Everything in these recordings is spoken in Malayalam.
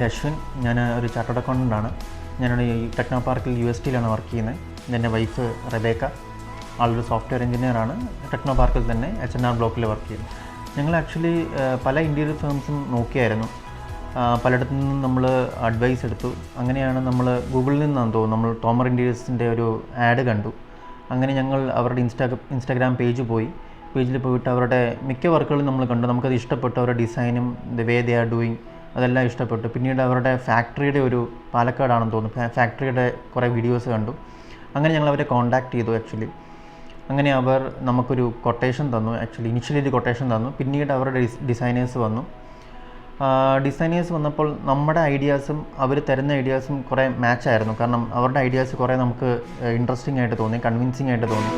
പേര് അശ്വിൻ. ഞാൻ ഒരു ചാർട്ടേഡ് അക്കൗണ്ടൻ്റാണ്. ഞാനിവിടെ ഈ ടെക്നോ പാർക്കിൽ UST-ലാണ് വർക്ക് ചെയ്യുന്നത്. എൻ്റെ വൈഫ് റെബേക്ക, ആളൊരു സോഫ്റ്റ്വെയർ എഞ്ചിനീയറാണ്. ടെക്നോ പാർക്കിൽ തന്നെ HNR ബ്ലോക്കിൽ വർക്ക് ചെയ്യുന്നു. ഞങ്ങൾ ആക്ച്വലി പല ഇൻറ്റീരിയർ ഫേംസും നോക്കിയായിരുന്നു. പലയിടത്തു നിന്നും നമ്മൾ അഡ്വൈസ് എടുത്തു. അങ്ങനെയാണ് നമ്മൾ ഗൂഗിളിൽ നിന്നാണെന്ന് തോന്നുന്നു നമ്മൾ ടോമർ ഇൻറ്റീരിയേഴ്സിൻ്റെ ഒരു ആഡ് കണ്ടു. അങ്ങനെ ഞങ്ങൾ അവരുടെ ഇൻസ്റ്റാഗ്രാം പേജിൽ പോയിട്ട് അവരുടെ മിക്ക വർക്കുകളും നമ്മൾ കണ്ടു. നമുക്കത് ഇഷ്ടപ്പെട്ടു. അവരുടെ ഡിസൈനും the way they are doing അതെല്ലാം ഇഷ്ടപ്പെട്ടു. പിന്നീട് അവരുടെ ഫാക്ടറിയുടെ ഒരു പാലക്കാടാണെന്ന് തോന്നുന്നു, ഫാക്ടറിയുടെ കുറേ വീഡിയോസ് കണ്ടു. അങ്ങനെ ഞങ്ങൾ അവരെ കോൺടാക്റ്റ് ചെയ്തു ആക്ച്വലി. അങ്ങനെ അവർ നമുക്കൊരു കൊട്ടേഷൻ തന്നു. ആക്ച്വലി ഇനിഷ്യലി ഒരു കൊട്ടേഷൻ തന്നു. പിന്നീട് അവരുടെ ഡിസൈനേഴ്സ് വന്നു. വന്നപ്പോൾ നമ്മുടെ ഐഡിയാസും അവർ തരുന്ന ഐഡിയാസും കുറേ മാച്ചായിരുന്നു. കാരണം അവരുടെ ഐഡിയാസ് കുറേ നമുക്ക് ഇൻട്രസ്റ്റിംഗ് ആയിട്ട് തോന്നി, കൺവിൻസിങ് ആയിട്ട് തോന്നി.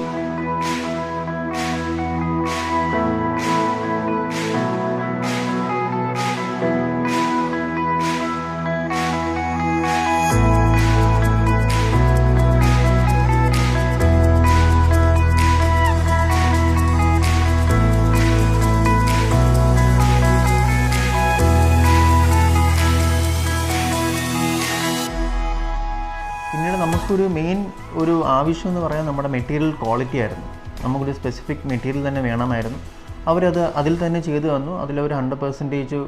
പിന്നീട് നമുക്കൊരു മെയിൻ ഒരു ആവശ്യം എന്ന് പറയാൻ നമ്മുടെ മെറ്റീരിയൽ ക്വാളിറ്റി ആയിരുന്നു. നമുക്കൊരു സ്പെസിഫിക് മെറ്റീരിയൽ തന്നെ വേണമായിരുന്നു. അവരത് അതിൽ തന്നെ ചെയ്തു തന്നു. അതിലൊരു 100%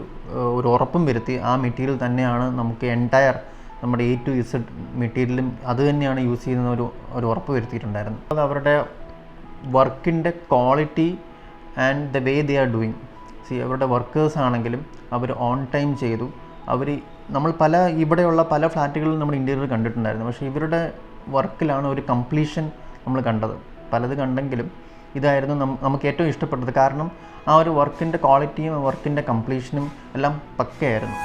ഒരു ഉറപ്പും വരുത്തി. ആ മെറ്റീരിയൽ തന്നെയാണ് നമുക്ക് നമ്മുടെ A to Z മെറ്റീരിയലും അത് തന്നെയാണ് യൂസ് ചെയ്യുന്ന ഒരു ഉറപ്പ് വരുത്തിയിട്ടുണ്ടായിരുന്നു. അത് അവരുടെ വർക്കിൻ്റെ quality and the way they are doing. അവരുടെ വർക്കേഴ്സ് ആണെങ്കിലും അവർ ഓൺ ടൈം ചെയ്തു. നമ്മൾ ഇവിടെയുള്ള പല ഫ്ലാറ്റുകളിലും നമ്മൾ ഇൻറ്റീരിയർ കണ്ടിട്ടുണ്ടായിരുന്നു. പക്ഷേ ഇവരുടെ വർക്കിലാണ് ഒരു കംപ്ലീഷൻ നമ്മൾ കണ്ടത്. പലത് കണ്ടെങ്കിലും ഇതായിരുന്നു നമുക്ക് ഏറ്റവും ഇഷ്ടപ്പെട്ടത്. കാരണം ആ ഒരു വർക്കിൻ്റെ ക്വാളിറ്റിയും വർക്കിൻ്റെ കംപ്ലീഷനും എല്ലാം പക്കയായിരുന്നു.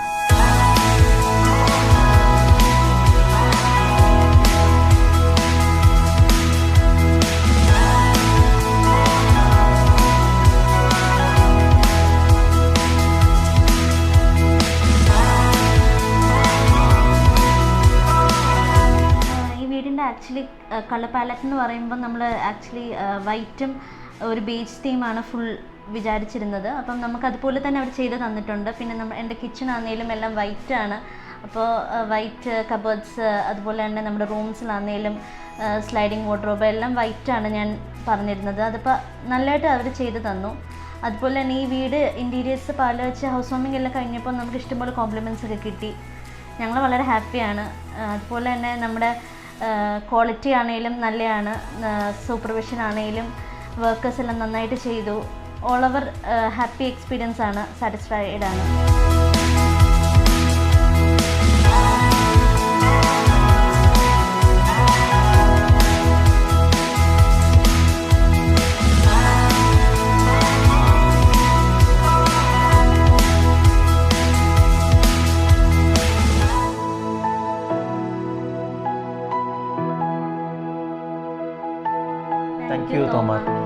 ആക്ച്വലി കളർ പാലറ്റ് എന്ന് പറയുമ്പോൾ നമ്മൾ ആക്ച്വലി വൈറ്റും ഒരു ബേജ് തീമാണ് ഫുൾ വിചാരിച്ചിരുന്നത്. അപ്പം നമുക്ക് അതുപോലെ തന്നെ അവർ ചെയ്ത് തന്നിട്ടുണ്ട്. പിന്നെ എൻ്റെ കിച്ചൺ ആണെങ്കിലും എല്ലാം വൈറ്റാണ്. അപ്പോൾ വൈറ്റ് കബേർഡ്സ്, അതുപോലെ തന്നെ നമ്മുടെ റൂംസിലാണെങ്കിലും സ്ലൈഡിങ് വാർഡ്രോബ് എല്ലാം വൈറ്റാണ് ഞാൻ പറഞ്ഞിരുന്നത്. അതിപ്പോൾ നല്ലതായിട്ട് അവർ ചെയ്ത് തന്നു. അതുപോലെ തന്നെ ഈ വീട് ഇൻറ്റീരിയേഴ്സ് പാലുവെച്ച് ഹൗസ് വാമിംഗ് എല്ലാം കഴിഞ്ഞപ്പോൾ നമുക്ക് ഇഷ്ടംപോലെ കോംപ്ലിമെൻറ്റ്സ് ഒക്കെ കിട്ടി. ഞങ്ങൾ വളരെ ഹാപ്പിയാണ്. അതുപോലെ തന്നെ നമ്മുടെ ക്വാളിറ്റി ആണെങ്കിലും നല്ലതാണ്. സൂപ്പർവിഷൻ ആണെങ്കിലും വർക്കേഴ്സ് എല്ലാം നന്നായിട്ട് ചെയ്തു. ഓൾ ഓവർ ഹാപ്പി എക്സ്പീരിയൻസ് ആണ്, സാറ്റിസ്ഫൈഡ് ആണ്. Thank you, Tomar.